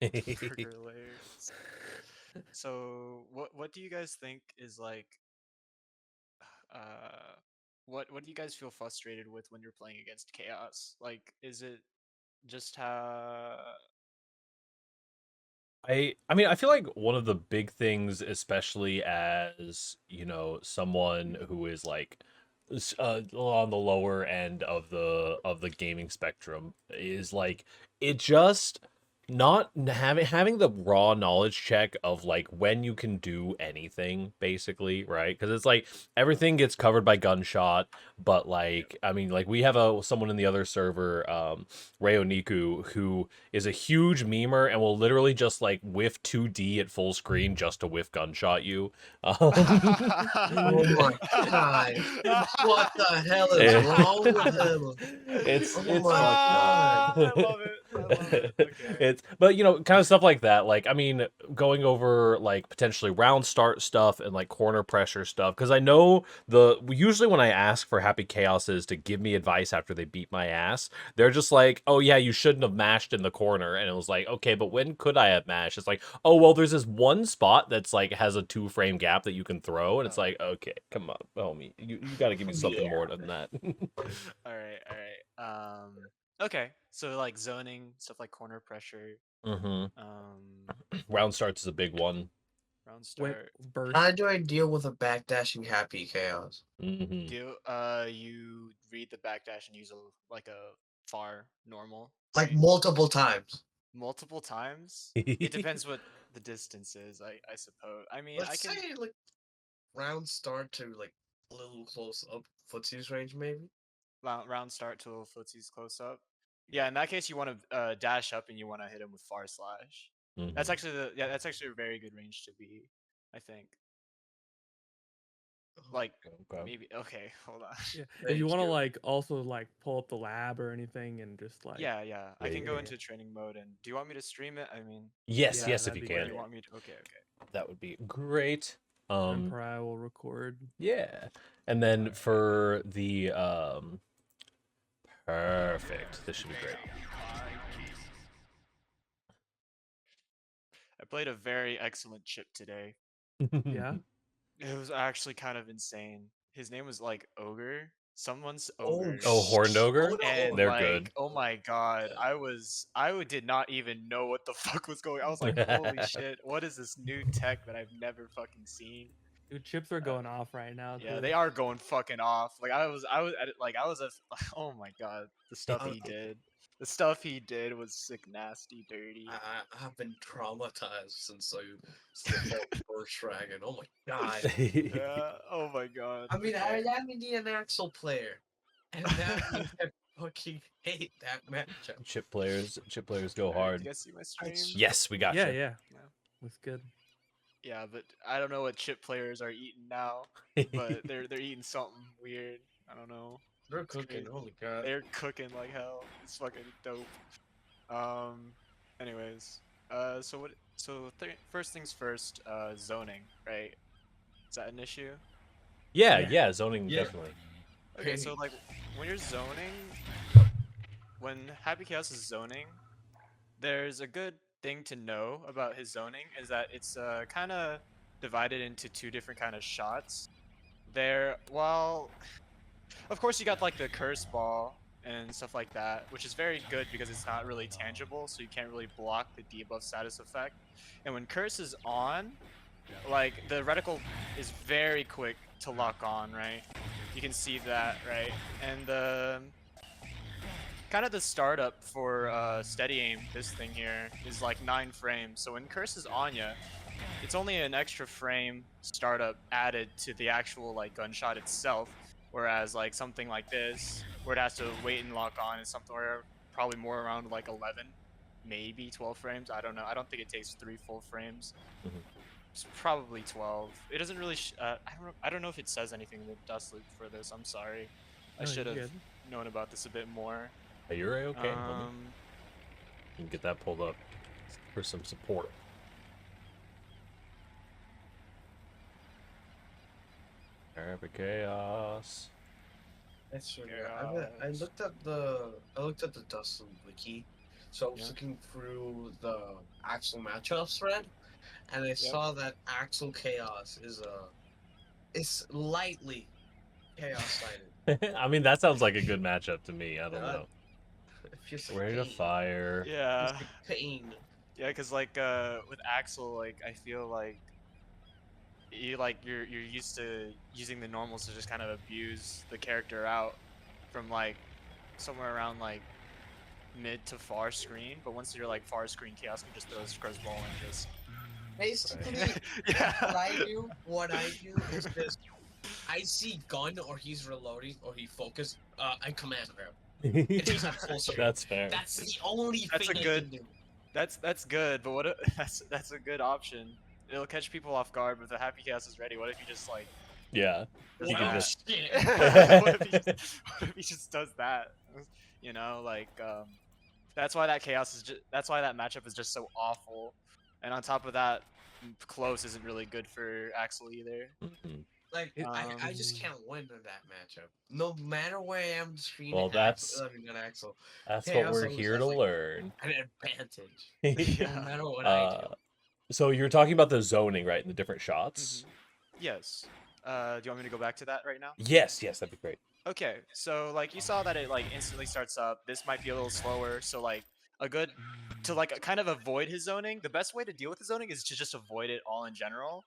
Burger layers. So what do you guys think is like uh what do you guys feel frustrated with when you're playing against chaos? Like is it just how I mean, I feel like one of the big things, especially as, someone who is like on the lower end of the gaming spectrum, is like it just not having the raw knowledge check of like when you can do anything, basically, right? Because it's like everything gets covered by gunshot, but like I mean, like we have someone in the other server, Rayoniku, who is a huge memer and will literally just like whiff 2D at full screen just to whiff gunshot you. Oh my god. What the hell is Eh, wrong with him? Oh it's my fucked up. god. I love it. I love it. Okay. It's but kind of stuff like that. Like I mean, going over like potentially round start stuff and like corner pressure stuff, because I know usually when I ask for Happy Chaoses to give me advice after they beat my ass, they're just like, oh yeah, you shouldn't have mashed in the corner. And it was like, okay, but when could I have mashed? It's like, oh well, there's this one spot that's like has a 2 frame gap that you can throw, and it's Oh. like, okay, come on, homie, you got to give me something Yeah. more than that. All right, all right. Okay. So like zoning, stuff like corner pressure, hmm um, Round starts is a big one. round When start. How burst. do I deal with a backdashing happy chaos? Do you read the backdash and use like a far normal, Like right? multiple times. Multiple times? It depends what the distance is, I suppose. I mean, I Let's can say like round start to like a little close up footsies range maybe. round start to a footsie's close up. Yeah, in that case, you want to dash up and you want to hit him with far slash. That's hmm actually that's actually a very good range to be, I think. Oh, Like Okay. maybe okay, hold on. Yeah. If you thank want to you. like also like pull up the lab or anything and just like Yeah, yeah. I Yeah, can yeah, go yeah. into training mode and do you want me to stream it? I mean, Yes, yeah, yes, if that'd you be or do can, you great. want me to okay, okay. that would be great. And Um, Pariah will record. yeah, and then for the perfect. This should be great. I played a very excellent chip today. Yeah. It was actually kind of insane. His name was like Ogre. Someone's Oh Ogre. Oh, Horned oh Ogre, And no. they're like, good. oh my god, did not even know what the fuck was going. I was like, holy shit, what is this new tech that I've never fucking seen? Dude, chips are Uh, going off right now yeah, too. they are going fucking off. Like I was a, oh my god, the stuff I, he did, the stuff he did was sick, nasty, dirty. I've been traumatized since the first dragon. Oh my god. Yeah, oh my god. I mean, Okay. I am an Axel player, and that means I fucking hate that matchup. Chip players go All right, do hard. you guys see my I stream? swear. Yes, we Yeah, gotcha. yeah. Yeah. That's good. Yeah, but I don't know what chip players are eating now, but they're eating something weird. I don't know. They're It's cooking. crazy. Holy god. They're cooking like hell. It's fucking dope. Um, anyways, so what? So first things first. Zoning, right? Is that an issue? Yeah, Yeah. yeah, zoning Yeah. definitely. Okay, so Hey. like when you're zoning, when Happy Chaos is zoning, there's a good thing to know about his zoning is that it's kind of divided into two different kind of shots. Well, of course you got like the curse ball and stuff like that, which is very good because it's not really tangible, so you can't really block the debuff status effect. And when curse is on, like the reticle is very quick to lock on, right? You can see that, right? And the kind of the startup for steady aim, this thing here, is like 9 frames. So when curse is on ya, it's only an extra frame startup added to the actual like gunshot itself. Whereas like something like this, where it has to wait and lock on, is something where probably more around like 11, maybe 12 frames. I don't know. I don't think it takes 3 full frames. Mhm. It's probably 12. It doesn't really. I don't know if it says anything in the dust loop for this. I'm sorry. I No, should you're have good. known about this a bit more. Are you okay, homie? Um, You can get that pulled up for some support. Epic chaos. I swear to God. I Chaos. looked at the Dustin wiki, So I was Yeah. looking through the Axel matchup thread, and I saw that Axel Chaos is lightly chaos sided. I mean, that sounds like a good matchup to me. I don't Uh, know. it feels like Rate of pain. Fire. Yeah. It's like pain. Yeah, because like with Axel, like I feel like you're used to using the normals to just kind of abuse the character out from like somewhere around like mid to far screen, but once you're like far screen, Chaos can just throw his Scrubs ball and just Basically, yeah. what I do is just I see gun or he's reloading or he focused. I command grab. It takes up full screen. That's fair. That's the only That's thing a I good- can do. That's good, but that's a good option. It'll catch people off guard, but if the Happy Chaos is ready, what if he just like Yeah. does He can Well, that? just- shit. What if he just does that? You know, like that's why that chaos is that's why that matchup is just so awful. And on top of that, close isn't really good for Axel either. Mhm. Like I just can't win in that matchup. No matter where I am on the screen, Well, Axel, I mean, not Axel, That's what Chaos we're always here has, to like, learn. an advantage. Yeah. No matter what I do. So you're talking about the zoning, right? And the different shots. Yes. Do you want me to go back to that right now? Yes, that'd be great. Okay, so like you saw that it like instantly starts up. This might be a little slower, so like a good to like kind of avoid his zoning. The best way to deal with his zoning is to just avoid it all in general,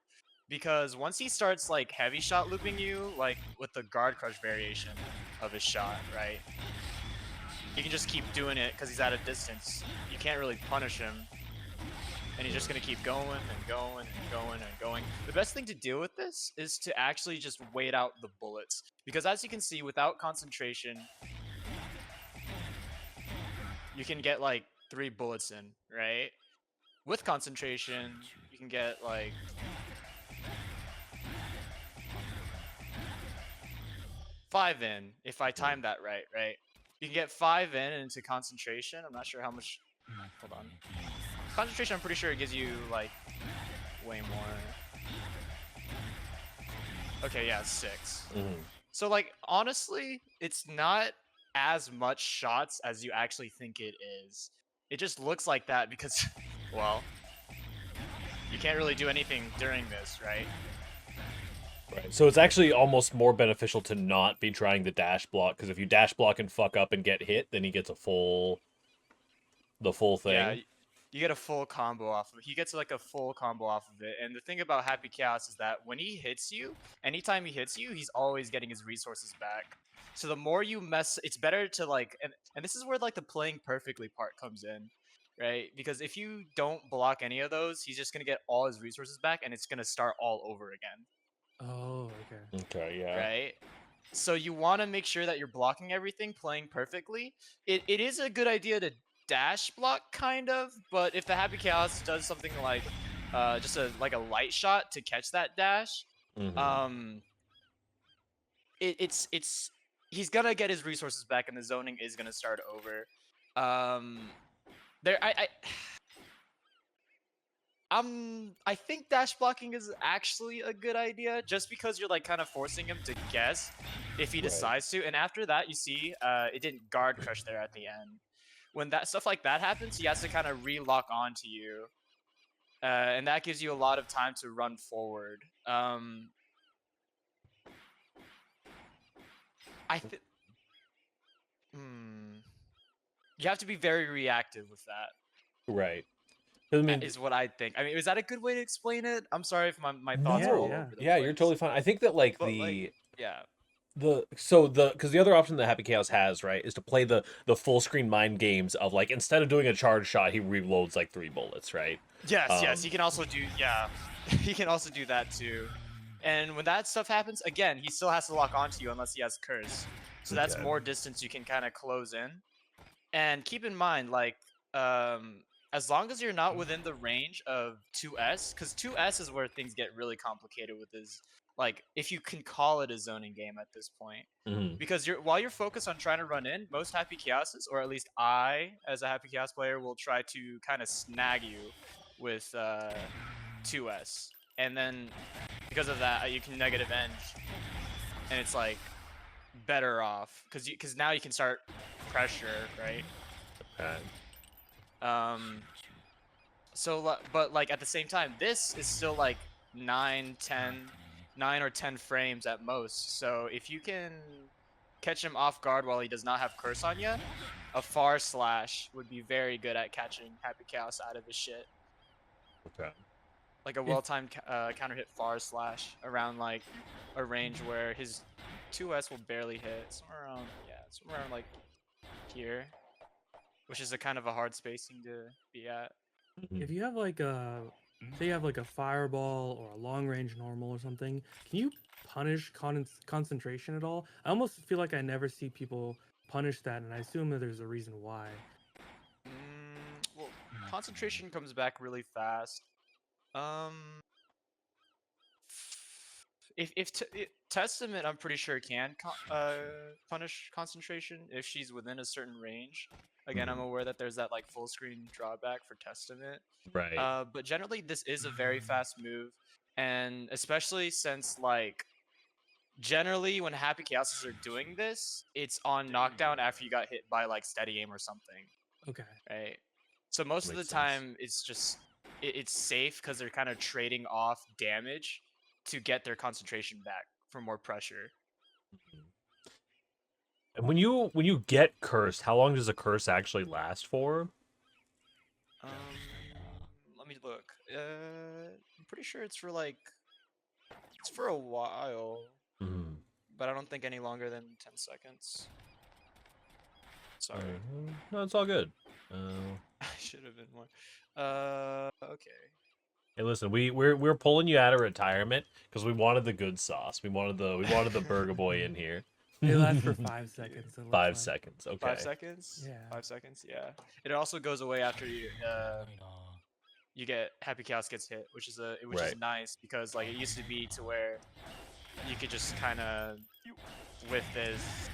because once he starts like heavy shot looping you, like with the guard crush variation of his shot, right? You can just keep doing it because he's at a distance. You can't really punish him, and he's just gonna keep going and going and going and going. The best thing to deal with this is to actually just wait out the bullets, because as you can see, without concentration, you can get like 3 bullets in, right? With concentration, you can get like 5 in if I time that right, right? You can get 5 in into concentration. I'm not sure how much. Hold on. Concentration, I'm pretty sure it gives you like way more. Okay, yeah, 6. Mhm. So like honestly, it's not as much shots as you actually think it is. It just looks like that because, well, you can't really do anything during this, right? Right. So it's actually almost more beneficial to not be trying the dash block, because if you dash block and fuck up and get hit, then he gets the full thing. Yeah, you get a full combo off of it. He gets like a full combo off of it. And the thing about Happy Chaos is that when he hits you, anytime he hits you, he's always getting his resources back. So the more you mess, it's better to like, and this is where like the playing perfectly part comes in, right? Because if you don't block any of those, he's just gonna get all his resources back, and it's gonna start all over again, Oh, okay. Okay, yeah. right? So you want to make sure that you're blocking everything, playing perfectly. It is a good idea to dash block, kind of, but if the Happy Chaos does something like just a light shot to catch that dash, Mhm. it's he's gonna get his resources back, and the zoning is gonna start over. There I think dash blocking is actually a good idea, just because you're like kind of forcing him to guess if he Right. decides to, and after that, you see, it didn't guard crush there at the end. When that stuff like that happens, he has to kind of re-lock onto you, and that gives you a lot of time to run forward. I think, you have to be very reactive with that. Right. I mean, Is what I think. I mean, is that a good way to explain it? I'm sorry if my thoughts are no. all Yeah, over the Yeah, place. you're totally fine. I think that like But, like, yeah. because the other option that Happy Chaos has, right, is to play the full screen mind games of like, instead of doing a charge shot, he reloads like 3 bullets, right? Yes, yes, he can also do, yeah. He can also do that too. And when that stuff happens, again, he still has to lock onto you unless he has curse. So that's Okay. more distance you can kind of close in. And keep in mind, like, as long as you're not within the range of 2S, because 2S is where things get really complicated with his, like, if you can call it a zoning game at this point. Mhm. Because while you're focused on trying to run in, most Happy Chaoses, or at least I, as a Happy Chaos player, will try to kind of snag you with 2S. And then, because of that, you can negative end, and it's like better off, because now you can start pressure, right? Okay. But like at the same time, this is still like 9 or 10 frames at most. So if you can catch him off guard while he does not have curse on you, a far slash would be very good at catching Happy Chaos out of his shit. Okay. Like a well-timed counter hit far slash around like a range where his 2S will barely hit. Somewhere around like here, which is a kind of a hard spacing to be at. If you have like a, say you have like a fireball or a long range normal or something, can you punish concentration at all? I almost feel like I never see people punish that, and I assume that there's a reason why. Well, concentration comes back really fast. Testament, I'm pretty sure can punish concentration if she's within a certain range. Again, I'm aware that there's that like full screen drawback for Testament. Right. But generally, this is a very fast move, and especially since like generally when Happy Chaoses are doing this, it's on knockdown after you got hit by like steady aim or something. Okay. Right. So most of the Makes sense. time, it's just it's safe because they're kind of trading off damage to get their concentration back for more pressure. And when you get cursed, how long does a curse actually last for? Let me look. I'm pretty sure it's for like it's for a while, but I don't think any longer than 10 seconds. Sorry, No, it's all good. I should have been more. Okay. Hey, listen, we're pulling you out of retirement because we wanted the good sauce. We wanted the BurgaBoi in here. They last for 5 seconds. It looks 5 like. seconds. Okay. 5 seconds. Yeah. 5 seconds. Yeah. It also goes away after you get Happy Chaos gets hit, which is Right. nice because like it used to be to where you could just kind of whiff this,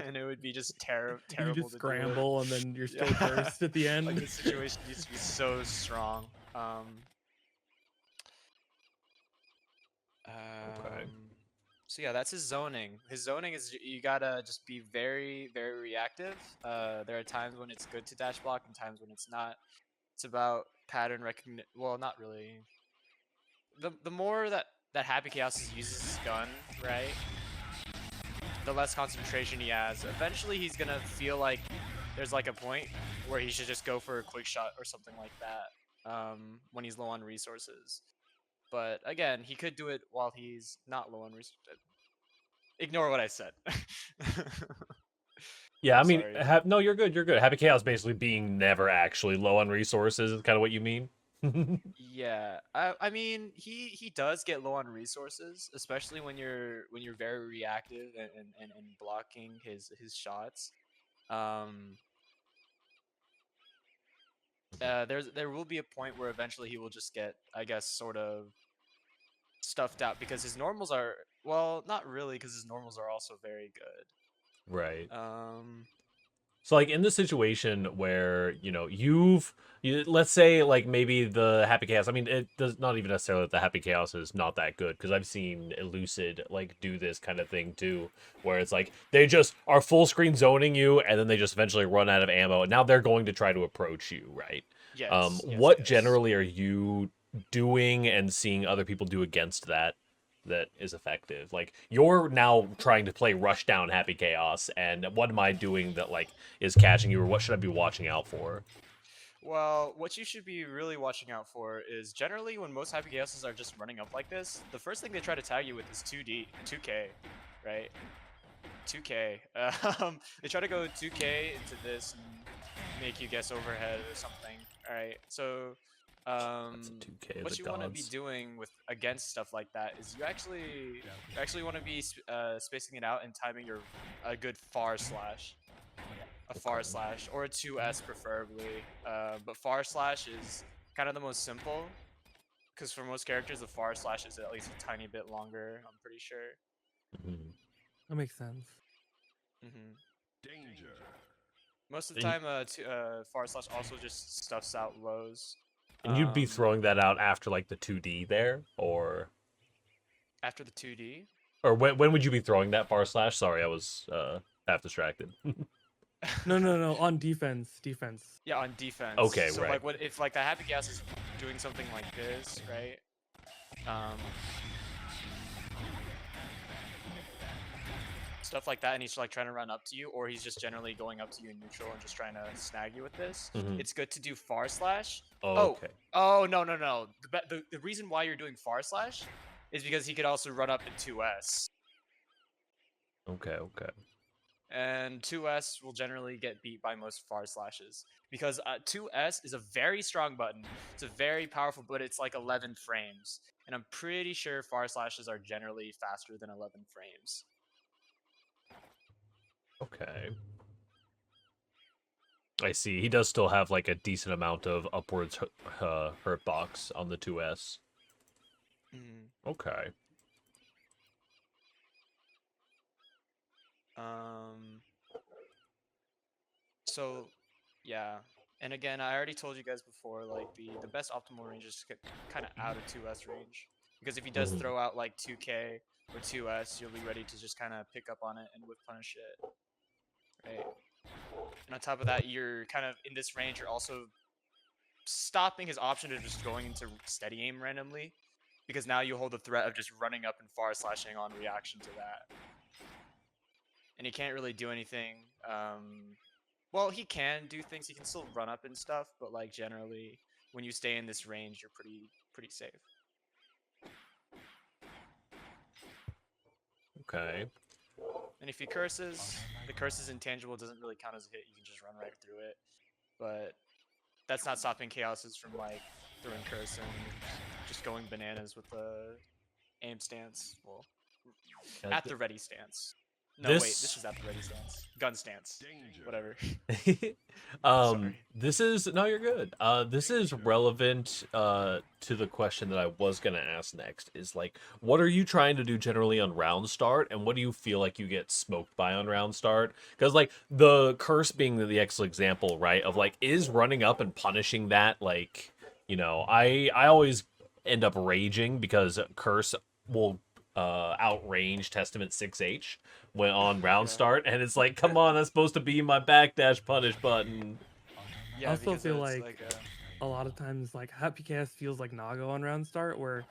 and it would be just terrible. You just to scramble and then you're still Yeah. cursed at the end. Like the situation used to be so strong. So yeah, that's his zoning. His zoning is you gotta just be very, very reactive. There are times when it's good to dash block and times when it's not. It's about pattern recognition. Well, not really. The more that Happy Chaos uses his gun, right? The less concentration he has. Eventually, he's gonna feel like there's like a point where he should just go for a quick shot or something like that. When he's low on resources. But again, he could do it while he's not low on resources. Ignore what I said. Yeah, I mean, Sorry. no, you're good. You're good. Happy Chaos basically being never actually low on resources is kind of what you mean. Yeah, I mean he does get low on resources, especially when you're very reactive and blocking his shots. There will be a point where eventually he will just get, I guess, sort of stuffed out because his normals are, well, not really, because his normals are also very good. Right. So like in the situation where let's say like maybe the Happy Chaos. I mean, it does not even necessarily that the Happy Chaos is not that good because I've seen Elucid like do this kind of thing too, where it's like they just are full screen zoning you and then they just eventually run out of ammo and now they're going to try to approach you, right? Yes. What generally are you doing and seeing other people do against that is effective? Like you're now trying to play rush down Happy Chaos, and what am I doing that like is catching you, or what should I be watching out for? Well, what you should be really watching out for is generally when most Happy Chaoses are just running up like this, the first thing they try to tag you with is 2K, right? 2K. They try to go 2K into this and make you guess overhead or something. All right, so That's a 2K what you want to be doing with against stuff like that is you actually want to be spacing it out and timing a good far slash, a far slash or a 2S preferably. But far slash is kind of the most simple because for most characters the far slash is at least a tiny bit longer. I'm pretty sure. That makes sense. Danger. Most of the time, far slash also just stuffs out lows. And you'd be throwing that out after like the 2D there, or after the 2D, or when would you be throwing that far slash? Sorry, I was half distracted. No. On defense. Yeah, on defense. Okay, So right. like, what if like the Happy Chaos is doing something like this, right? Stuff like that, and he's like trying to run up to you, or he's just generally going up to you in neutral and just trying to snag you with this. It's good to do far slash. Okay. Oh no. The reason why you're doing far slash is because he could also run up in 2S. Okay. And 2S will generally get beat by most far slashes because 2S is a very strong button. It's a very powerful, but it's like 11 frames, and I'm pretty sure far slashes are generally faster than 11 frames. Okay. I see. He does still have like a decent amount of upwards hurt box on the 2S. Okay. So, yeah. And again, I already told you guys before, like the best optimal range is to get kind of out of 2S range, because if he does throw out like 2K or 2S, you'll be ready to just kind of pick up on it and whip punish it, right? And on top of that, you're kind of in this range. You're also stopping his option of just going into steady aim randomly, because now you hold the threat of just running up and far slashing on reaction to that. And he can't really do anything. Well, he can do things. He can still run up and stuff, but like generally, when you stay in this range, you're pretty safe. Okay. And if he curses, the curse is intangible. It doesn't really count as a hit. You can just run right through it. But that's not stopping Chaoses from like throwing curse and just going bananas with the aim stance. Well, at the ready stance. No, wait, this is at the ready stance. Gun stance. Whatever. Sorry. This is no, you're good. This is relevant to the question that I was gonna ask next. Is like, what are you trying to do generally on round start, and what do you feel like you get smoked by on round start? Because like the curse being the excellent example, right? Of like, is running up and punishing that like, I always end up raging because curse will outrange Testament 6H when on round start, and it's like, come on, that's supposed to be my backdash punish button. Yeah, I also feel it's like a lot of times like Happy Chaos feels like Nago on round start, where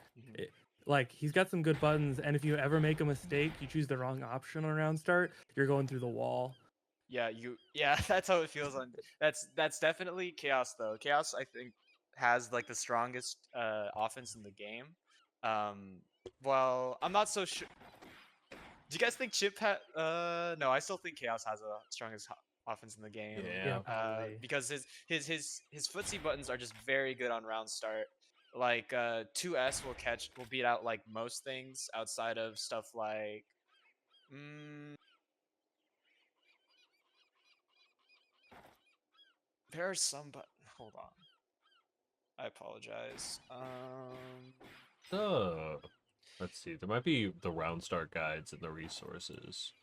like he's got some good buttons, and if you ever make a mistake, you choose the wrong option on round start, you're going through the wall. Yeah, that's how it feels on. That's definitely Chaos though. Chaos, I think, has like the strongest offense in the game. Well, I'm not so sure. Do you guys think Chip had? No, I still think Chaos has the strongest offense in the game. Yeah. Probably. Because his footsie buttons are just very good on round start. Like 2S will beat out like most things outside of stuff like. There are some, but hold on. I apologize. Let's see. There might be the round start guides and the resources.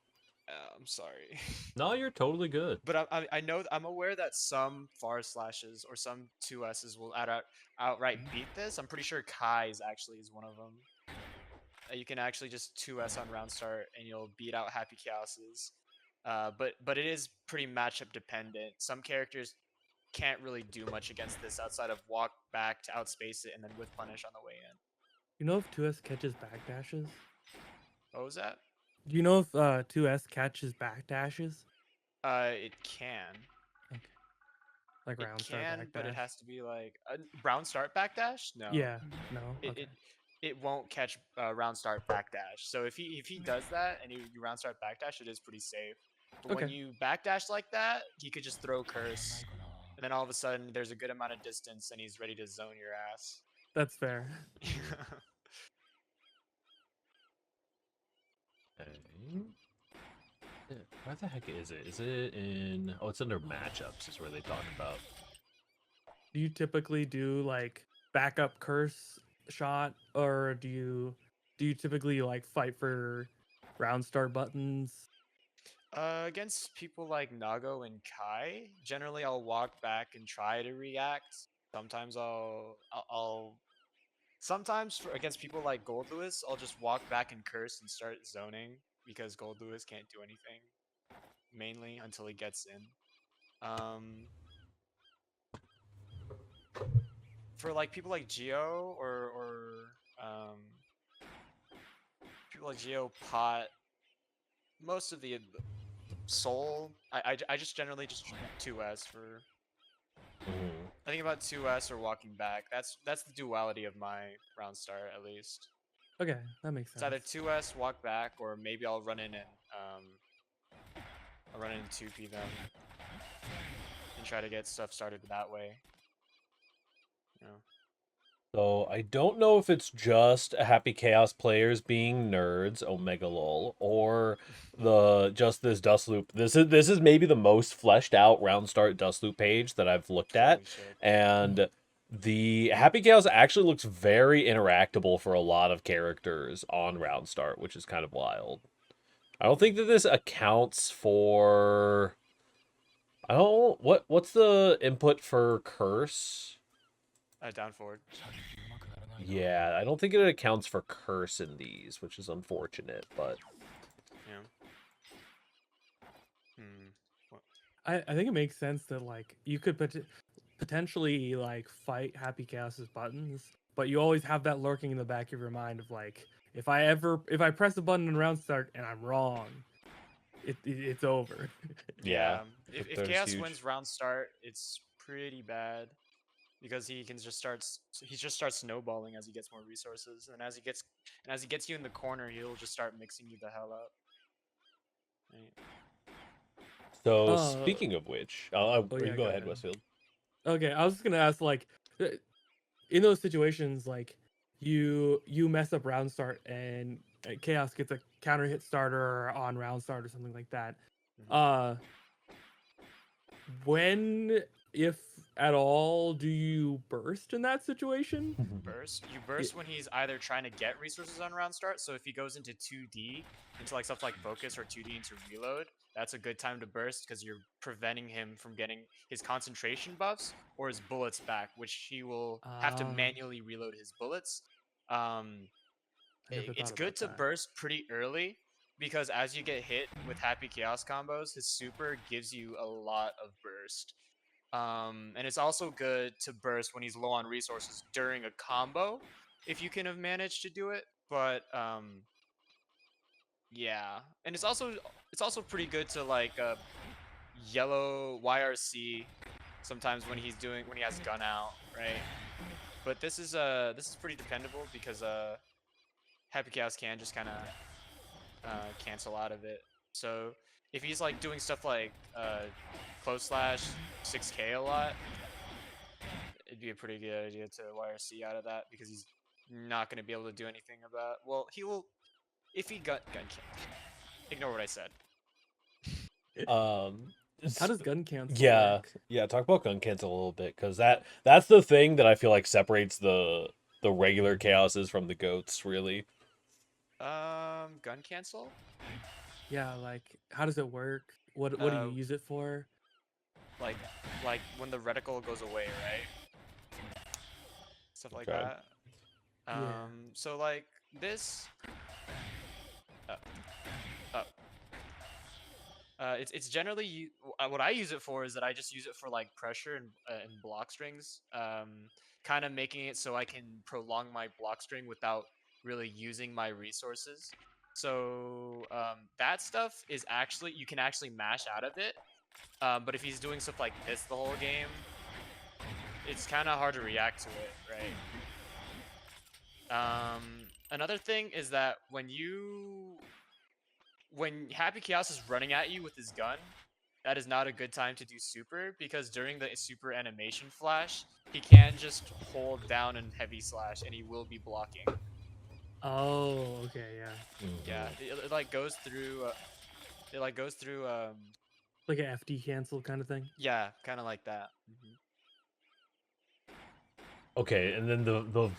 I'm sorry. No, you're totally good. But I know I'm aware that some far slashes or some 2S's will outright beat this. I'm pretty sure Kai's actually is one of them. You can actually just 2S on round start and you'll beat out Happy Chaoses. But it is pretty matchup dependent. Some characters can't really do much against this outside of walk back to outspace it and then whiff punish on the way in. You know if 2S catches backdashes? What was that? Do you know if 2S catches backdashes? It can. Okay. Like round start backdash? But it has to be like a round start backdash. No. Yeah. No. Okay. It won't catch round start backdash. So if he does that and you round start backdash, it is pretty safe. But when you backdash like that, he could just throw curse, and then all of a sudden there's a good amount of distance, and he's ready to zone your ass. That's fair. Where the heck is it? Is it in? Oh, it's under matchups. Is where they talk about. Do you typically do like backup curse shot, or do you typically like fight for round start buttons? Against people like Nago and Kai, generally I'll walk back and try to react. Sometimes sometimes against people like Gold Lewis, I'll just walk back and curse and start zoning because Gold Lewis can't do anything. mainly until he gets in. For like people like Geo or people like Geo, Pot, most of the Soul, I just generally just 2S for. Mhm. I think about 2S or walking back. That's the duality of my round start at least. Okay, that makes It's either sense. 2S walk back or maybe I'll run in and I'll run in and 2P them and try to get stuff started that way. You know. So I don't know if it's just Happy Chaos players being nerds, Omega lol, or just this dust loop. This is maybe the most fleshed out round start dust loop page that I've looked at, Holy shit. and the Happy Chaos actually looks very interactable for a lot of characters on round start, which is kind of wild. I don't think that this accounts for. I don't what's the input for curse? Down forward. Yeah, I don't think it accounts for curse in these, which is unfortunate, but Yeah. What? I think it makes sense that like you could potentially like fight Happy Chaos's buttons, but you always have that lurking in the back of your mind of like if I press a button in round start and I'm wrong, it's over. yeah. If There's Chaos huge. wins round start, it's pretty bad because he just starts snowballing as he gets more resources, and as he gets you in the corner, he'll just start mixing you the hell up. Right. So Uh, speaking of which, oh you yeah, go go ahead, ahead. Westfield. Okay, I was just gonna ask like, in those situations like you mess up round start and Chaos gets a counter hit starter on round start or something like that. Mhm. When, if at all, do you burst in that situation? You burst when he's either trying to get resources on round start. So if he goes into 2D, into like stuff like focus or 2D into reload, that's a good time to burst because you're preventing him from getting his concentration buffs or his bullets back, which he will have to manually reload his bullets. Um, I never it's thought good about to that. burst pretty early because as you get hit with Happy Chaos combos, his super gives you a lot of burst. And it's also good to burst when he's low on resources during a combo, if you can have managed to do it. But yeah, and it's also pretty good to like yellow YRC sometimes when he has gun out, right? But this is pretty dependable because Happy Chaos can just kind of cancel out of it. So if he's like doing stuff like close slash 6K a lot, it'd be a pretty good idea to YRC out of that because he's not going to be able to do anything about. Well, he will if he gun cancel. Ignore what I said. How does gun cancel Yeah, work? yeah. Talk about gun cancel a little bit because that's the thing that I feel like separates the regular chaoses from the goats. Really. Gun cancel. Yeah, like how does it work? What do you Uh, use it for? like when the reticle goes away, right? Stuff like Okay. that. Yeah. So like this. Uh, uh, it's generally what I use it for is that I just use it for like pressure and block strings, kind of making it so I can prolong my block string without really using my resources. So that stuff is actually you can actually mash out of it, but if he's doing stuff like this the whole game, it's kind of hard to react to it, right? Another thing is that when Happy Chaos is running at you with his gun, that is not a good time to do super because during the super animation flash, he can just hold down and heavy slash and he will be blocking. Oh, okay, yeah. Yeah, it like goes through. Like a FD cancel kind of thing. Yeah, kind of like that. Okay, and then the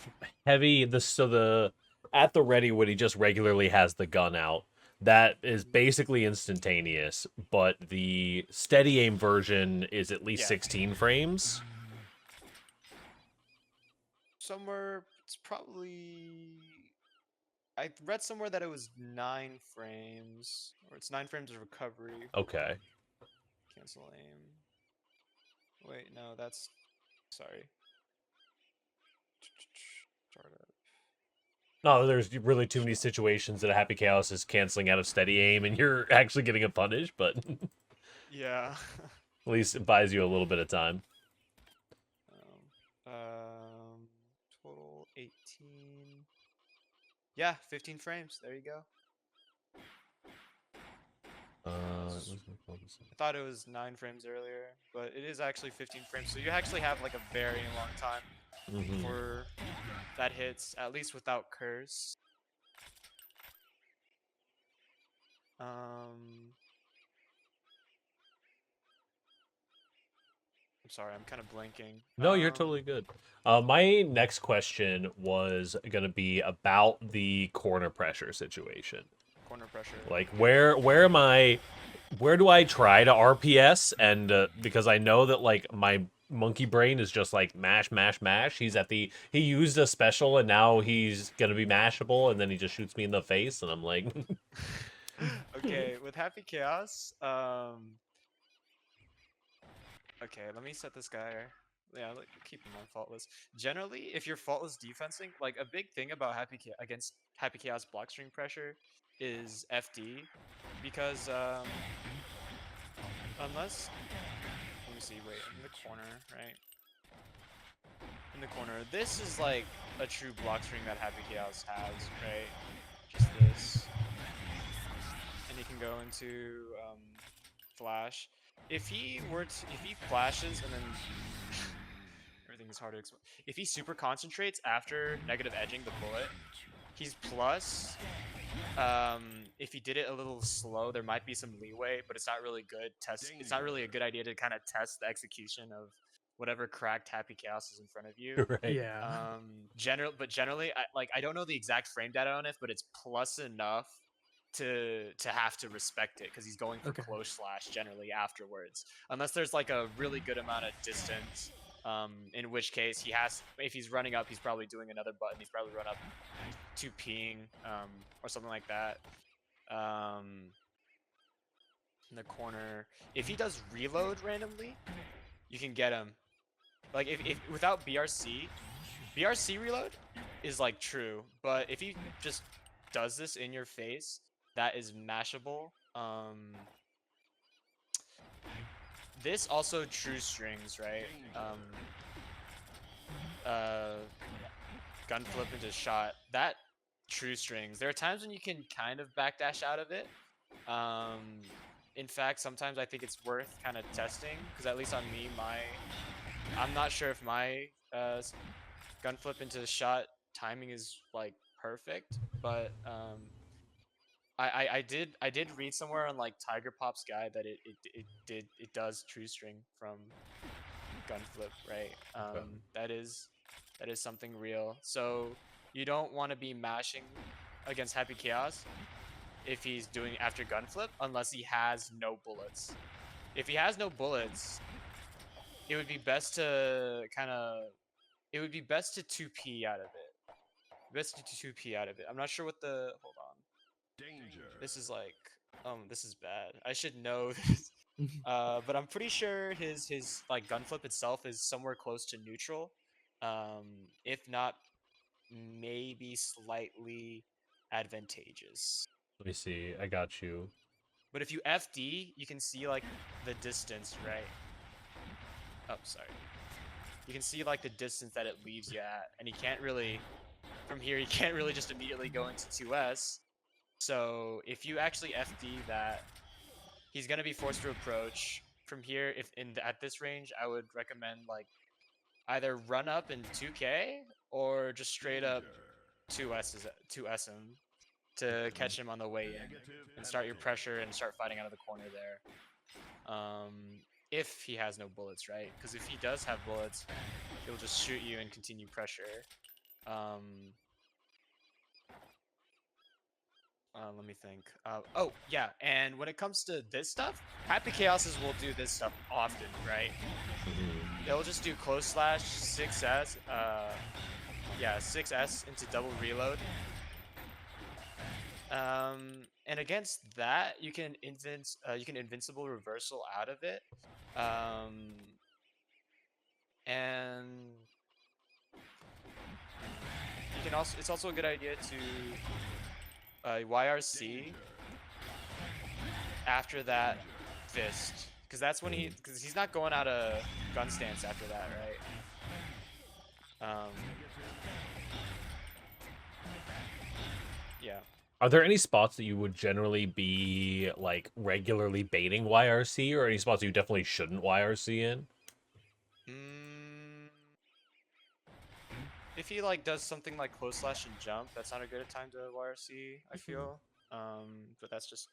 heavy the at the ready when he just regularly has the gun out. That is basically instantaneous, but the steady aim version is at least Yeah. 16 frames. Somewhere it's probably. I read somewhere that it was 9 frames, or it's 9 frames of recovery. Okay. Cancel aim. Wait, no, that's sorry. Start up. No, there's really too many situations that a Happy Chaos is canceling out of steady aim, and you're actually getting a punish. But at Yeah. least it buys you a little bit of time. Total 18. Yeah, 15 frames. There you go. I thought it was 9 frames earlier, but it is actually 15 frames. So you actually have like a very long time before that hits, at least without curse. I'm sorry, I'm kind of blanking. No, you're totally good. My next question was gonna be about the corner pressure situation. Corner pressure. Like, where am I? Where do I try to RPS? And because I know that like my monkey brain is just like mash, mash, mash. He used a special and now he's gonna be mashable, and then he just shoots me in the face, and I'm like, Okay, with Happy Chaos, okay, let me set this guy. Yeah, keep him on faultless. Generally, if you're faultless defensing, like a big thing about against Happy Chaos block string pressure is FD, because unless, let me see, wait, in the corner, right? In the corner, this is like a true block string that Happy Chaos has, right? Just this, and he can go into flash. If he flashes and then everything is hard to explain. If he super concentrates after negative edging the bullet, he's plus. If he did it a little slow, there might be some leeway, but it's not really good. It's not really a good idea to kind of test the execution of whatever cracked Happy Chaos is in front of you. right. Yeah. Generally, I don't know the exact frame data on it, but it's plus enough to have to respect it because he's going for close slash generally afterwards, unless there's like a really good amount of distance. In which case if he's running up, he's probably doing another button. He's probably run up 2Ping or something like that. In the corner, if he does reload randomly, you can get him. Like if without BRC reload is like true, but if he just does this in your face, that is mashable. This also true strings, right? Gun flip into shot. That true strings. There are times when you can kind of backdash out of it. In fact, sometimes I think it's worth kind of testing, because at least on me, I'm not sure if my gun flip into shot timing is like perfect, but I did read somewhere on like Tiger Pop's guide that it does true string from gun flip, right? That is something real. So you don't want to be mashing against Happy Chaos if he's doing after gun flip unless he has no bullets. If he has no bullets, it would be best to 2P out of it. Best to 2P out of it. I'm not sure what the hold on. Danger. This is like, this is bad. I should know this. But I'm pretty sure his like gun flip itself is somewhere close to neutral. If not, maybe slightly advantageous. Let me see. I got you. But if you FD, you can see like the distance, right? Oh, sorry. You can see like the distance that it leaves you at, and he can't really, from here, he can't really just immediately go into 2S. So if you actually FD that, he's gonna be forced to approach. From here, at this range, I would recommend like either run up in 2K or just straight up 2S him to catch him on the way in and start your pressure and start fighting out of the corner there. If he has no bullets, right? Because if he does have bullets, he'll just shoot you and continue pressure. Let me think. Oh, yeah, and when it comes to this stuff, Happy Chaoses will do this stuff often, right? They'll just do close slash 6S, 6S into double reload. And against that, you can invincible reversal out of it. And you can also, it's also a good idea to YRC after that fist, because that's when because he's not going out of gun stance after that, right? Yeah. Are there any spots that you would generally be like regularly baiting YRC, or any spots you definitely shouldn't YRC in? If he like does something like close slash and jump, that's not a good time to YRC, I feel. But that's just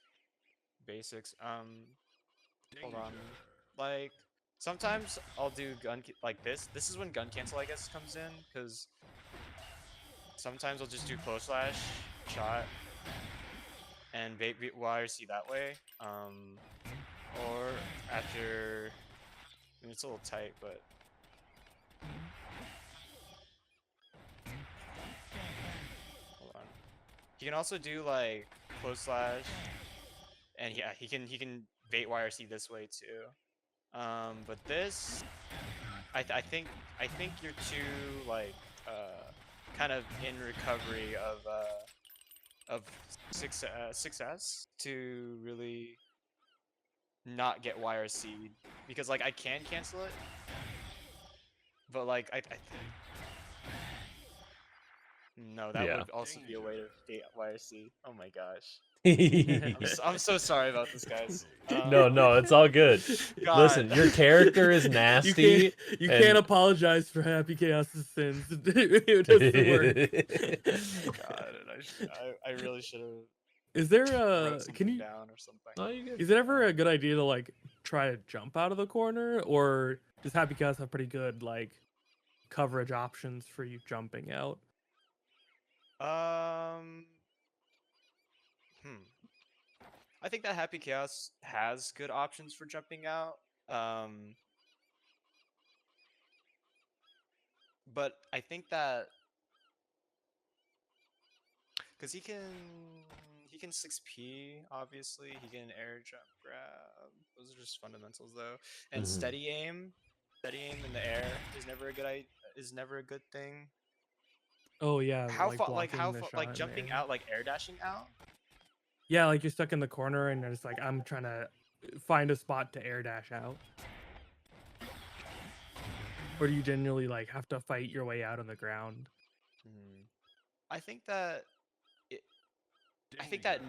basics. Hold on. Like sometimes I'll do like this. This is when gun cancel, I guess, comes in, because sometimes I'll just do close slash shot and bait YRC that way. Or after, I mean, it's a little tight, but hold on. He can also do like close slash, and yeah, he can bait YRC this way too. But this, I think you're too like kind of in recovery of success to really not get YRC'd, because like I can cancel it, but like I think no, that Yeah. would also be a way to bait YRC. Oh my gosh. No, I'm so sorry about this, guys. no, it's all good. God. Listen, your character is nasty. You and- can't apologize for Happy Chaos's sins. It doesn't work. God, I really should have Is there wrote can something you? down or something. No, you good. Is it ever a good idea to like try to jump out of the corner, or does Happy Chaos have pretty good like coverage options for you jumping out? I think that Happy Chaos has good options for jumping out. But I think that because he can 6P, obviously he can air jump grab. Those are just fundamentals though. And steady aim in the air is never a good thing. Oh yeah, How like far blocking the shot like in jumping air. out, like air dashing out? Yeah, like you're stuck in the corner and it's like I'm trying to find a spot to air dash out. Or do you generally like have to fight your way out on the ground? I think that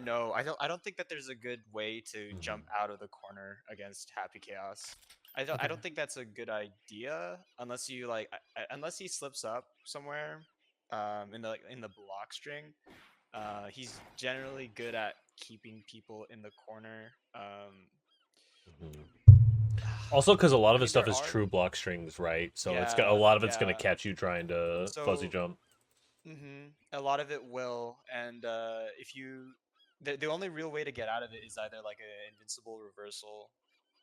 no, I don't think that there's a good way to jump out of the corner against Happy Chaos. I don't think that's a good idea unless you like unless he slips up somewhere in the block string. He's generally good at keeping people in the corner. Also, because a lot of I his mean, stuff is true block strings, right? So it's a Yeah, lot of it's gonna yeah. catch you trying to fuzzy So- jump. A lot of it will, and if you, the only real way to get out of it is either like an invincible reversal,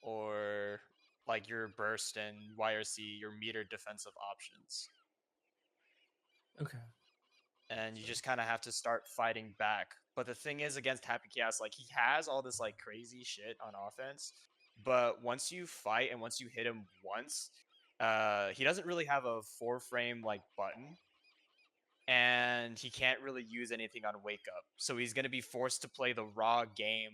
or like your burst and YRC, your metered defensive options, Okay. and you just kind of have to start fighting back. But the thing is, against Happy Chaos, like he has all this like crazy shit on offense, but once you fight and once you hit him once, he doesn't really have a 4-frame like button. And he can't really use anything on wake up, so he's going to be forced to play the raw game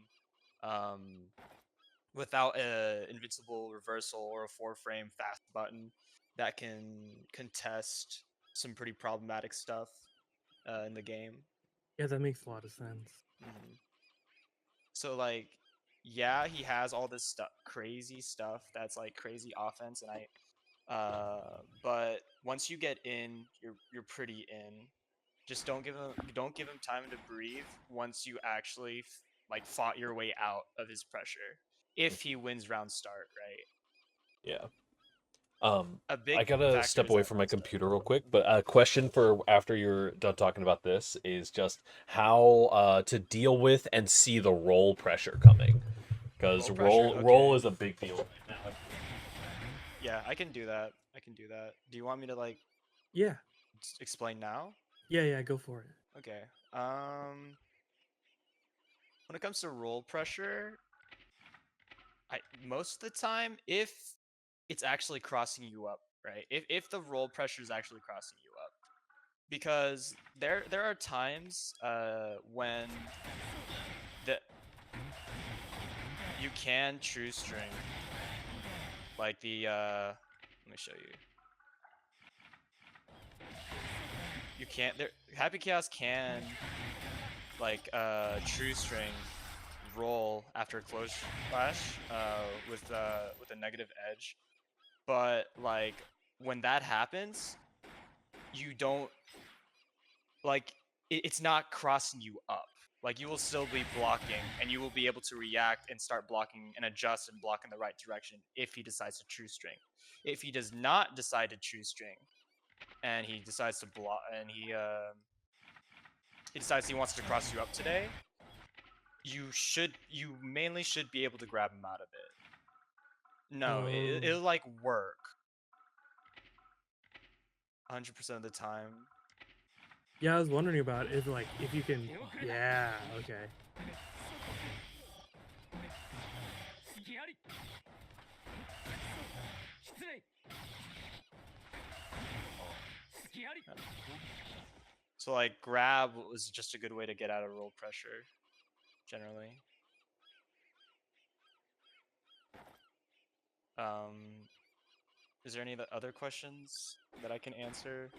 without a invincible reversal or a 4-frame fast button that can contest some pretty problematic stuff in the game. Yeah, that makes a lot of sense. So like, yeah, he has all this crazy stuff that's like crazy offense, and but once you get in, you're pretty in. Just don't give him time to breathe once you actually like fought your way out of his pressure. If he wins round start, right? Yeah. A big I gotta factor step is away that from my round start. computer real quick, but a question for after you're done talking about this is just how to deal with and see the roll pressure coming, because Roll pressure? roll Okay. is a big deal right now. Yeah, I can do that. Do you want me to like Yeah. explain now? Yeah, go for it. Okay. when it comes to roll pressure, most of the time, if it's actually crossing you up, right? If the roll pressure is actually crossing you up, because there are times when the you can true string, like the let me show you. You can't there Happy Chaos can like true string roll after close flash with a negative edge, but like when that happens, you don't like it's not crossing you up. Like you will still be blocking, and you will be able to react and start blocking and adjust and block in the right direction if he decides to true string. If he does not decide to true string, and he decides to block, and he decides he wants to cross you up today, you mainly should be able to grab him out of it. No, it'll like work 100% of the time. Yeah, I was wondering about if like if you can. Yeah. Okay. So like grab was just a good way to get out of roll pressure, generally. Is there any other questions that I can answer?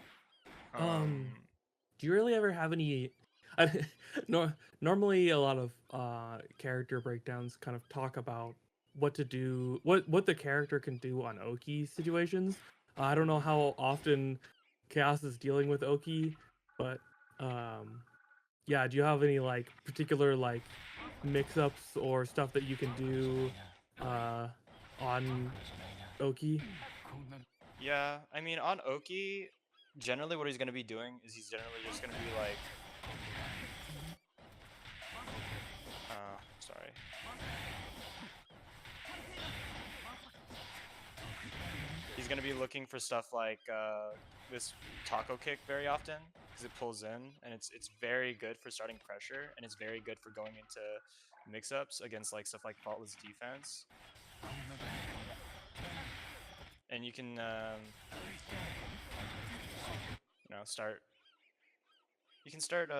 Do you really ever have any? No, normally a lot of character breakdowns kind of talk about what to do, what the character can do on Oki situations. I don't know how often Chaos is dealing with Oki, but yeah. Do you have any like particular like mix-ups or stuff that you can do on Oki? Yeah, I mean on Oki, generally what he's gonna be doing is he's generally just gonna be like, sorry. He's gonna be looking for stuff like this taco kick very often because it pulls in, and it's very good for starting pressure, and it's very good for going into mix-ups against like stuff like faultless defense. And you can you know start. You can start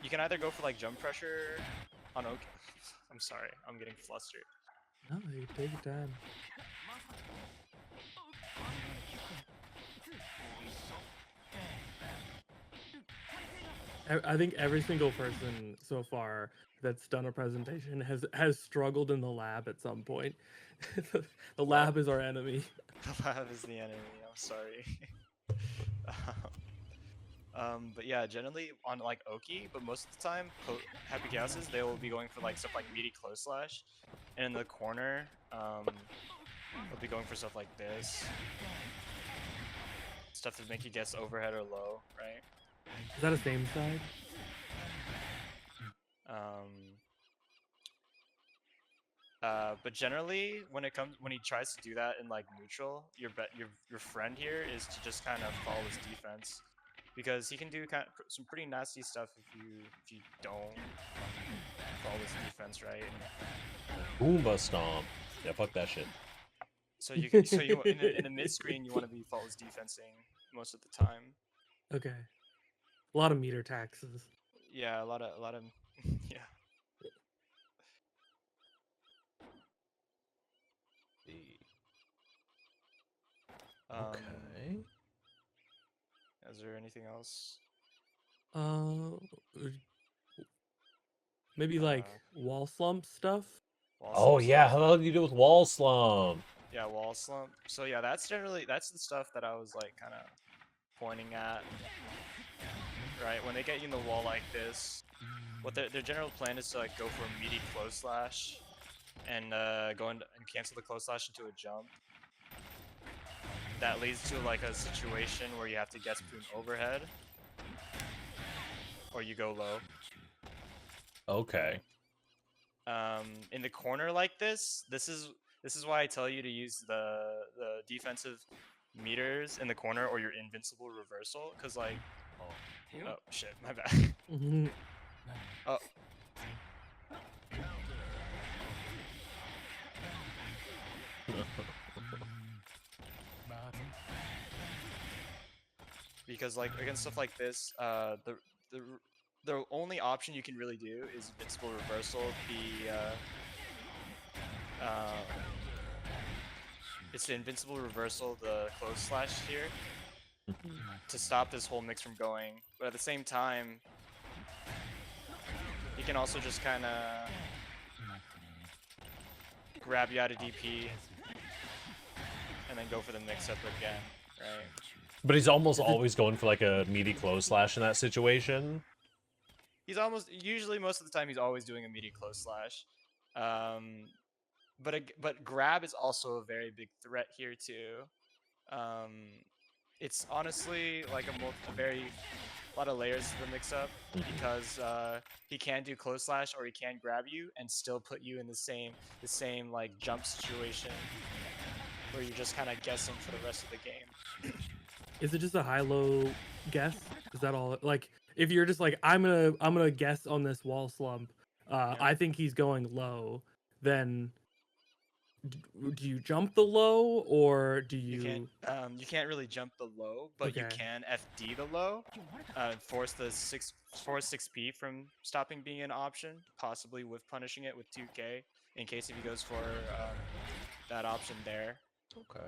You can either go for like jump pressure on Oki. I'm sorry, I'm getting flustered. No, you take your time. I think every single person so far that's done a presentation has struggled in the lab at some point. The lab is our enemy. The lab is the enemy. I'm sorry. But yeah, generally on like Oki, but most of the time, Happy Chaoses, they will be going for like stuff like meaty close slash, and in the corner, they'll be going for stuff like this, stuff to make you guess overhead or low, right? Is that a same side? But generally, when he tries to do that in like neutral, your friend here is to just kind of follow his defense, because he can do some pretty nasty stuff if you don't follow his defense, right? Boomba stomp. Yeah, fuck that shit. So you in the mid screen you want to be faultless defensing most of the time. Okay. A lot of meter taxes. Yeah, a lot of yeah. Okay. Is there anything else? Maybe like wall slump stuff. Oh yeah, how the hell do you do with wall slump? Yeah, wall slump. So yeah, that's the stuff that I was like kind of pointing at. Right, when they get you in the wall like this, what their general plan is to like go for a meaty close slash, and and cancel the close slash into a jump. That leads to like a situation where you have to guess between overhead, or you go low. Okay. In the corner like this is why I tell you to use the defensive meters in the corner or your invincible reversal, because like Oh shit, my bad. Oh. Because like against stuff like this, the only option you can really do is invincible reversal. It's the invincible reversal, the close slash here, to stop this whole mix from going. But at the same time, he can also just kind of grab you out of DP and then go for the mix up again, right? But he's almost always going for like a meaty close slash in that situation. He's usually most of the time he's always doing a meaty close slash. But grab is also a very big threat here too. It's honestly like a lot of layers to the mix-up, because he can do close slash or he can grab you and still put you in the same like jump situation where you're just kind of guessing for the rest of the game. Is it just a high-low guess? Is that all? Like, if you're just like, I'm gonna guess on this wall slump, I think he's going low, then do you jump the low, or do you? You can't really jump the low, but you can FD the low, force 6P from stopping being an option, possibly with punishing it with 2K in case if he goes for that option there. Okay.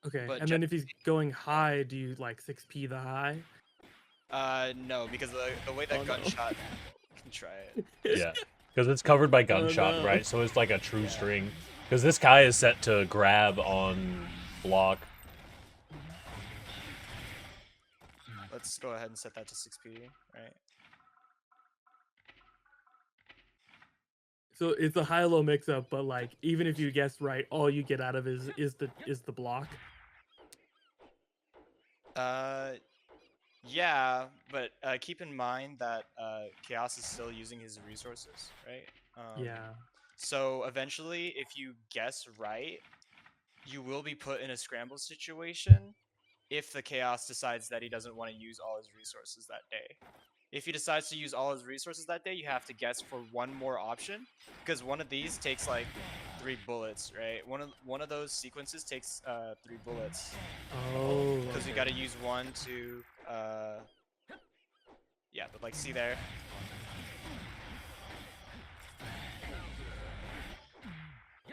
Okay, and then if he's going high, do you like 6P the high? No, because the way that gunshot can try it. Yeah, because it's covered by gunshot, right? So it's like a true string. Because this guy is set to grab on block. Let's go ahead and set that to 6P, right? So it's a high-low mix-up, but like even if you guess right, all you get out of is the block. Yeah, but keep in mind that Chaos is still using his resources, right? Yeah. So eventually, if you guess right, you will be put in a scramble situation if the Chaos decides that he doesn't want to use all his resources that day. If he decides to use all his resources that day, you have to guess for one more option, because one of these takes like 3 bullets, right? One of those sequences takes 3 bullets. Oh. Because you got to use one to yeah, but like see there.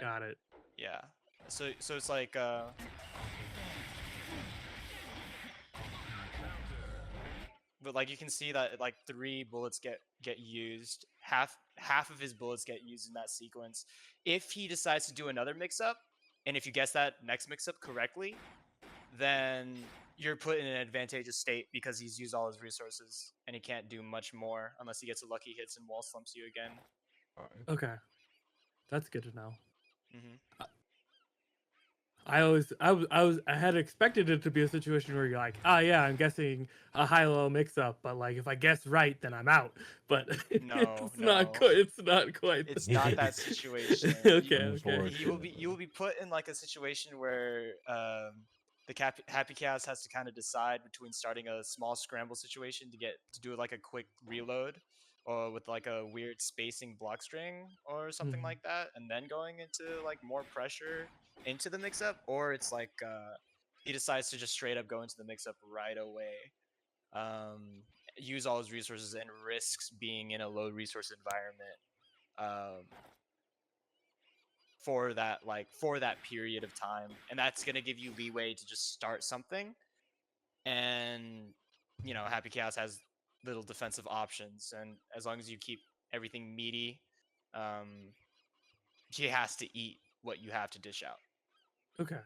Got it. Yeah. So it's like but like you can see that like 3 bullets get used. Half of his bullets get used in that sequence. If he decides to do another mix-up, and if you guess that next mix-up correctly, then you're put in an advantageous state because he's used all his resources and he can't do much more unless he gets a lucky hits and wall slumps you again. Okay, that's good to know. Mm-hmm. I had expected it to be a situation where you're like, oh yeah, I'm guessing a high-low mix-up, but like if I guess right, then I'm out. But it's not quite. It's not that situation. Okay. You will be put in like a situation where the Happy Chaos has to kind of decide between starting a small scramble situation to do like a quick reload, or with like a weird spacing block string or something like that, and then going into like more pressure into the mix-up, or it's like he decides to just straight up go into the mix-up right away, use all his resources and risks being in a low resource environment for that period of time, and that's gonna give you leeway to just start something, and Happy Chaos has little defensive options, and as long as you keep everything meaty, he has to eat what you have to dish out. Okay.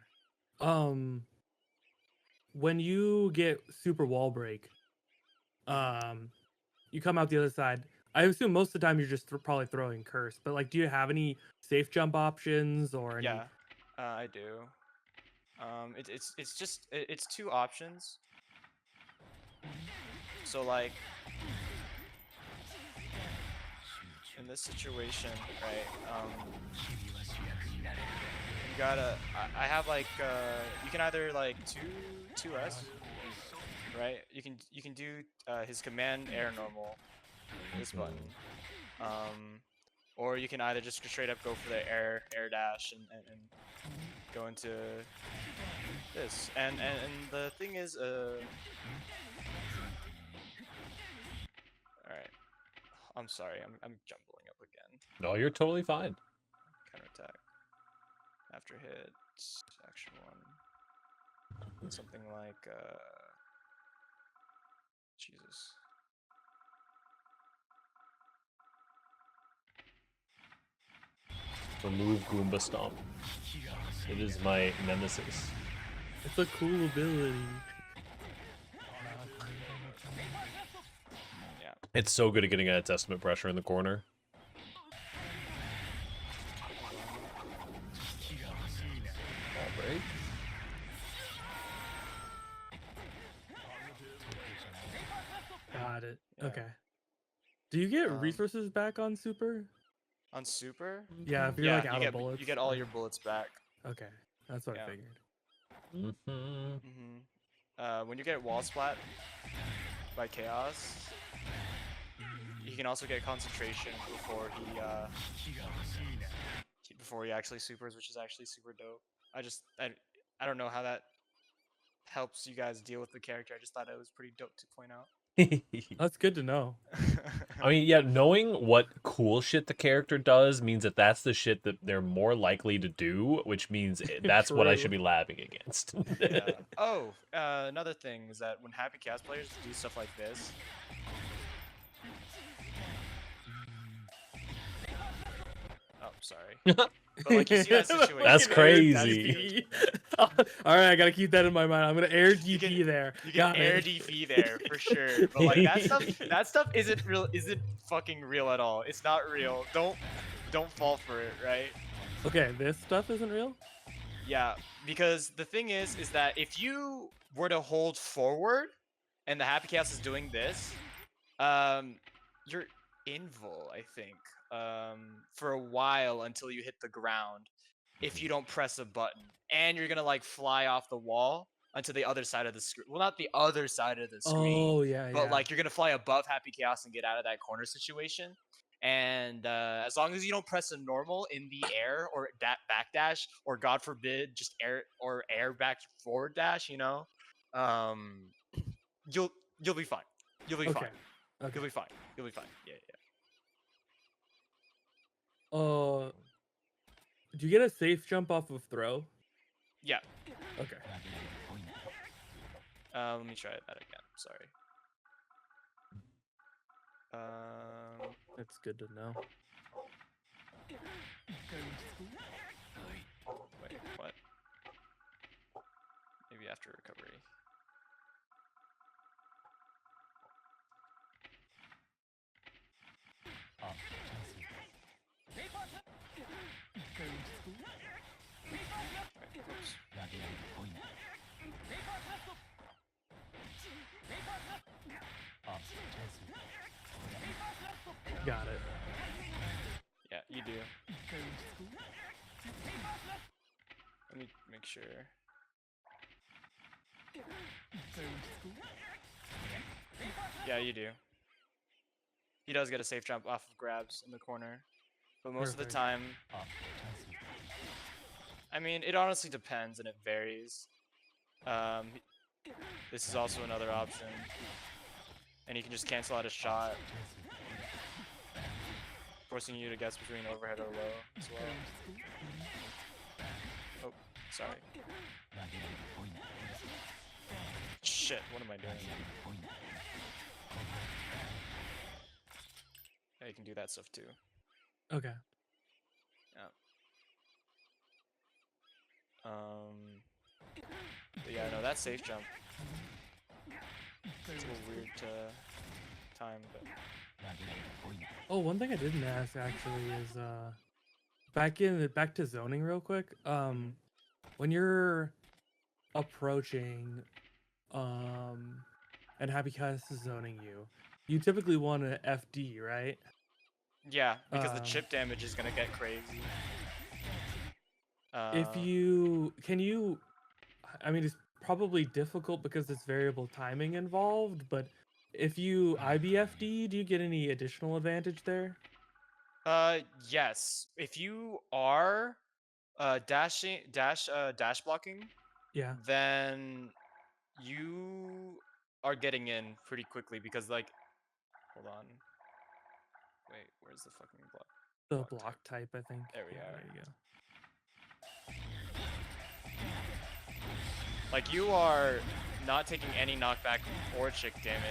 When you get super wall break, you come out the other side. I assume most of the time you're just probably throwing curse, but like, do you have any safe jump options or any? Yeah, I do. It's 2 options. So like in this situation, right? You gotta. I have like you can either like 2S right? You can do his command air normal, this button, or you can either just straight up go for the air dash and go into this. And the thing is, all right. I'm sorry, I'm jumbling up again. No, you're totally fine. Counterattack. After hit, action one. Something like Jesus. Remove Goomba Stomp. It is my nemesis. It's a cool ability. Yeah. It's so good at getting a testament pressure in the corner. Ball break. Got it. Yeah. Okay. Do you get Um, resources back on super? On super, Yeah, if you're yeah, like out you of bullets. you get all or- your bullets back. Okay, that's what Yeah. I figured. When you get wall splat by Chaos, he can also get concentration before he actually supers, which is actually super dope. I don't know how that helps you guys deal with the character. I just thought it was pretty dope to point out. That's good to know. I mean, yeah, knowing what cool shit the character does means that that's the shit that they're more likely to do, which means that's what I should True. be labbing against. Yeah. Oh, another thing is that when Happy Chaos players do stuff like this, oh, sorry. But like you see that situation. That's Fucking air crazy. DP. All right, I gotta keep that in my mind. I'm gonna air You DP there. You Got can air it. DP there for sure, but like that stuff isn't real. Isn't fucking real at all. It's not real. Don't fall for it, right? Okay, this stuff isn't real. Yeah, because the thing is that if you were to hold forward, and the Happy Chaos is doing this, you're invul, I think, for a while until you hit the ground, if you don't press a button, and you're gonna like fly off the wall onto the other side of the screen. Well, not the other side of the screen, Oh yeah, but yeah. like you're gonna fly above Happy Chaos and get out of that corner situation. And as long as you don't press a normal in the air or backdash, or God forbid, just air back forward dash, you'll be fine. You'll be Okay. fine. Okay. You'll be fine. You'll be fine. Yeah. Do you get a safe jump off of throw? Yeah. Okay. Let me try that again. Sorry. That's good to know. Wait, what? Maybe after recovery. Got it. Yeah, you do. Let me make sure. Yeah, you do. He does get a safe jump off of grabs in the corner, but most of the Perfect. time, I mean, it honestly depends and it varies. This is also another option, and he can just cancel out a shot, forcing you to guess between overhead or low as well. Oh, sorry. Shit, what am I doing? Yeah, you can do that stuff too. Okay. But yeah, no, that safe jump. It's a little weird to time, but Oh, one thing I didn't ask actually is back to zoning real quick. When you're approaching and Happy Chaos is zoning you typically want an FD, right? yeah, because the chip damage is gonna get crazy. If you I mean, just probably difficult because there's variable timing involved, but if you IBFD, do you get any additional advantage there? Yes. If you are dash blocking, Yeah. then you are getting in pretty quickly because like, hold on. Wait, where's the fucking block? The Block block type. type, I think. There we Yeah, are. there you go. Like you are not taking any knockback or chick damage,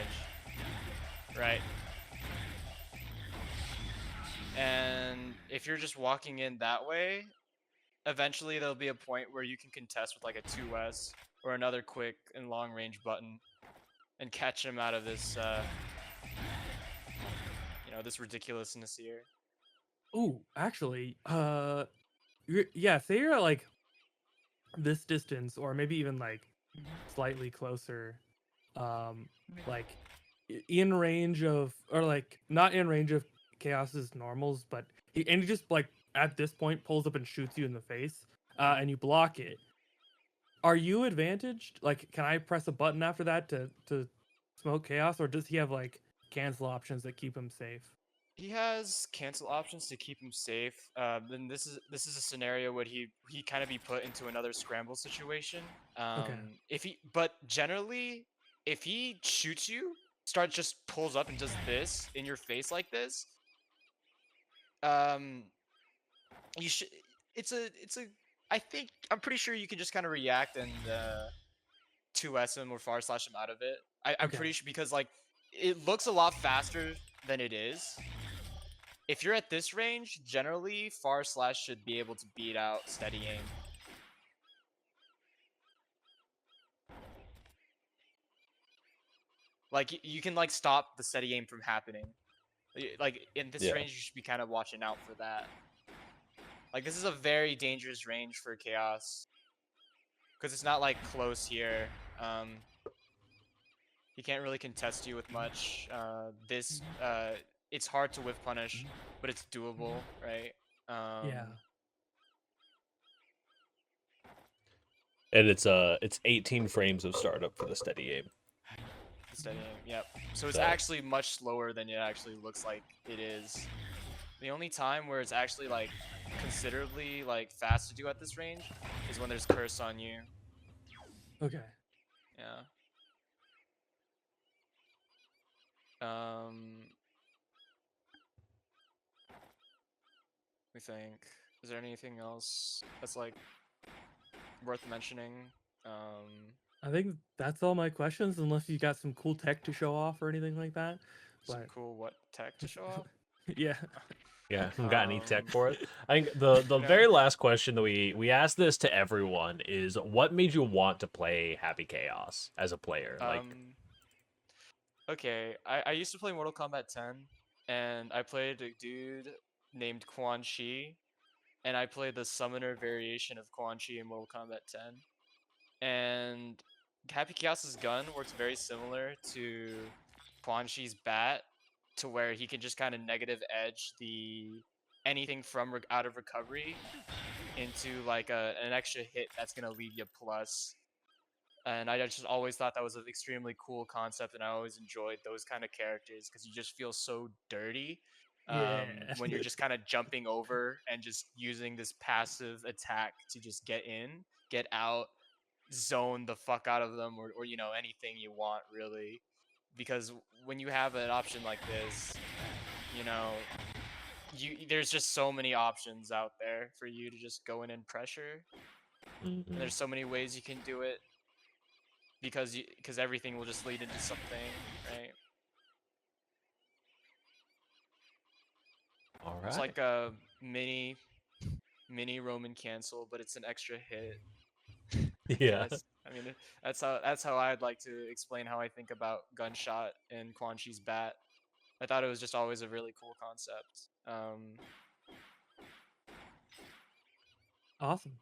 right? And if you're just walking in that way, eventually there'll be a point where you can contest with like a 2S or another quick and long range button and catch him out of this, this ridiculousness here. Ooh, actually, yeah, say you're at like this distance, or maybe even like slightly closer, like in range of, or like not in range of Chaos's normals, but he just like at this point pulls up and shoots you in the face, and you block it. Are you advantaged? Like, can I press a button after that to smoke Chaos, or does he have like cancel options that keep him safe? He has cancel options to keep him safe. Then this is a scenario where he kind of be put into another scramble situation. Okay. But generally, if he shoots you, just pulls up and does this in your face like this, um, you should. It's a. I'm pretty sure you can just kind of react and 2S him or far slash him out of it. I'm Okay. pretty sure because like it looks a lot faster than it is. If you're at this range, generally far slash should be able to beat out steady aim. Like you can like stop the steady aim from happening. Like in this Yeah. range, you should be kind of watching out for that. Like this is a very dangerous range for Chaos because it's not like close here. He can't really contest you with much. It's hard to whiff punish, but it's doable, right? Yeah. And it's 18 frames of startup for the steady aim. The steady aim, yep. So it's So- actually much slower than it actually looks like it is. The only time where it's actually like considerably like fast to do at this range is when there's curse on you. Okay. Yeah. We think. Is there anything else that's like worth mentioning? I think that's all my questions, unless you got some cool tech to show off or anything like that. Some But cool what tech to show up? yeah. Yeah, got any tech Um, for it? I think the you know, very last question that we asked this to everyone is what made you want to play Happy Chaos as a player? Like, Okay, I used to play Mortal Kombat 10, and I played a dude named Quan Chi, and I played the summoner variation of Quan Chi in Mortal Kombat 10. And Happy Chaos's gun works very similar to Quan Chi's bat, to where he can just kind of negative edge the anything from out of recovery into like an extra hit that's gonna leave you plus. And I just always thought that was an extremely cool concept, and I always enjoyed those kind of characters because you just feel so dirty Yeah. when you're just kind of jumping over and just using this passive attack to just get in, get out, zone the fuck out of them, or anything you want really. Because when you have an option like this, you know, there's just so many options out there for you to just go in and pressure, and there's so many ways you can do it because everything will just lead into something, right? all It's right. like a mini Roman cancel, but it's an extra hit. Yeah. Guess. I mean, that's how I'd like to explain how I think about gunshot and Quan Chi's bat. I thought it was just always a really cool concept. Awesome.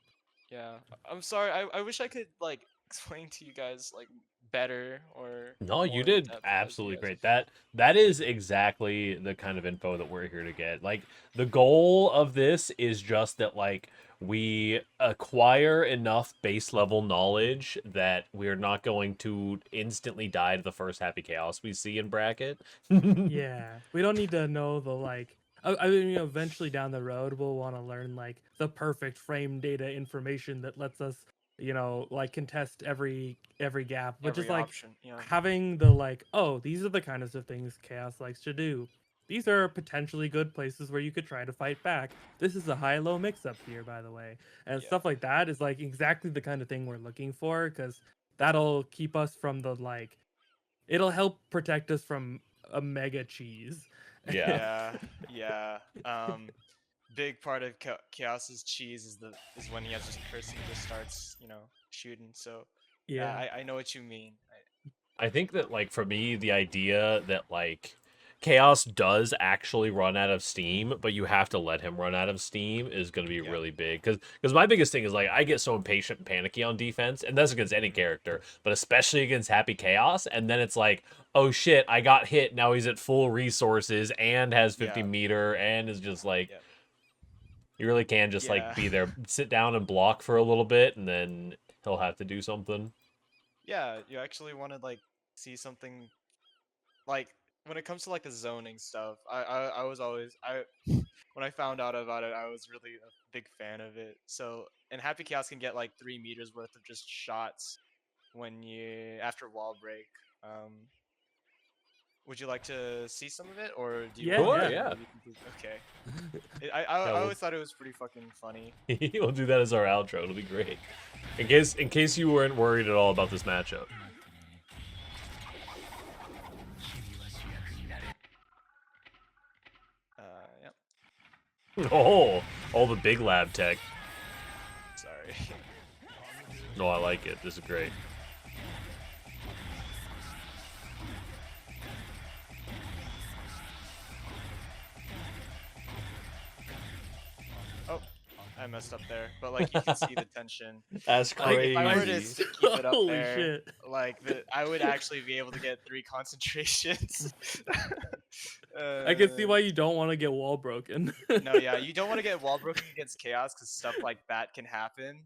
Yeah, I'm sorry. I wish I could like explain to you guys like better or No, you more in did depth as you absolutely guys? great. That is exactly the kind of info that we're here to get. Like the goal of this is just that like we acquire enough base level knowledge that we're not going to instantly die to the first happy chaos we see in bracket. Yeah, we don't need to know the like. I mean, eventually down the road, we'll want to learn like the perfect frame data information that lets us, like contest every gap. But just Every like option, yeah. having the like, oh, these are the kinds of things Chaos likes to do. These are potentially good places where you could try to fight back. This is a high-low mix-up here, by the way, and Yeah. stuff like that is like exactly the kind of thing we're looking for because that'll keep us from the like it'll help protect us from a mega cheese. Yeah. Yeah. Big part of Chaos's cheese is when he has just curse and just starts, shooting. So yeah, Yeah. I know what you mean. I think that like for me the idea that like Chaos does actually run out of steam, but you have to let him run out of steam is going to be Yeah. really big cuz my biggest thing is like I get so impatient and panicky on defense and that's against any character, but especially against Happy Chaos and then it's like, "Oh shit, I got hit. Now he's at full resources and has 50 Yeah. meter and is just like Yeah. you really can just like Yeah. be there, sit down and block for a little bit and then he'll have to do something." Yeah, you actually want to like see something like when it comes to like the zoning stuff. I was always I when I found out about it, I was really a big fan of it. So, and Happy Chaos can get like 3 meters worth of just shots when you after wall break. Um, would you like to see some of it, or do you Yeah, want Sure, me yeah. to yeah. maybe conclude? Okay. I we'll always thought it was pretty fucking funny. we'll do that as our outro. It'll be great. In case you weren't worried at all about this matchup. Yep. Oh, all the big lab tech. Sorry. No, I like it. This is great. Oh, I messed up there, but like you can see the tension. That's Like if I were to crazy. keep it up Holy there, shit. like I would actually be able to get 3 concentrations. I can see Uh, why you don't want to get wall broken. no, yeah, you don't want to get wall broken against Chaos because stuff like that can happen.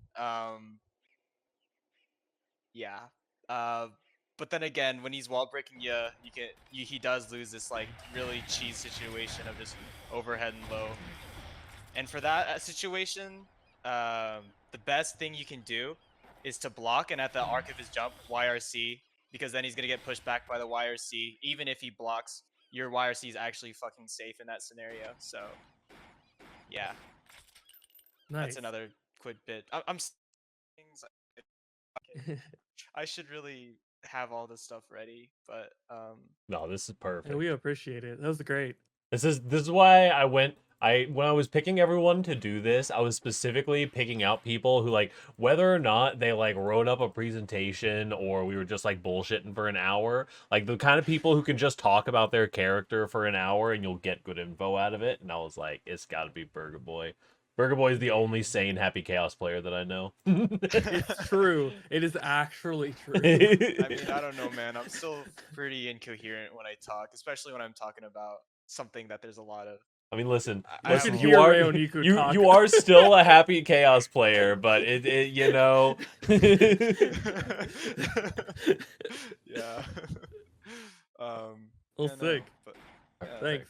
Yeah. Uh, but then again, when he's wall breaking you, he does lose this like really cheese situation of just overhead and low. And for that situation, the best thing you can do is to block and at the arc of his jump YRC, because then he's gonna get pushed back by the YRC. Even if he blocks, your YRC is actually fucking safe in that scenario. So yeah, Nice. that's another quick bit. Things. I should really have all this stuff ready, but No, this is And perfect. we appreciate it. That was great. This is why when I was picking everyone to do this, I was specifically picking out people who like whether or not they like wrote up a presentation or we were just like bullshitting for an hour, like the kind of people who can just talk about their character for an hour and you'll get good info out of it. And I was like, it's got to be BurgaBoi. BurgaBoi is the only sane Happy Chaos player that I know. It's true. It is actually true. I mean, I don't know, man. I'm still pretty incoherent when I talk, especially when I'm talking about something that there's a lot of. I mean, listen, I listen. have can You hear are Rayoniku talk. you are still a Happy Chaos player, but it you know. Yeah. Well, yeah, no, sick. but, yeah, Thanks.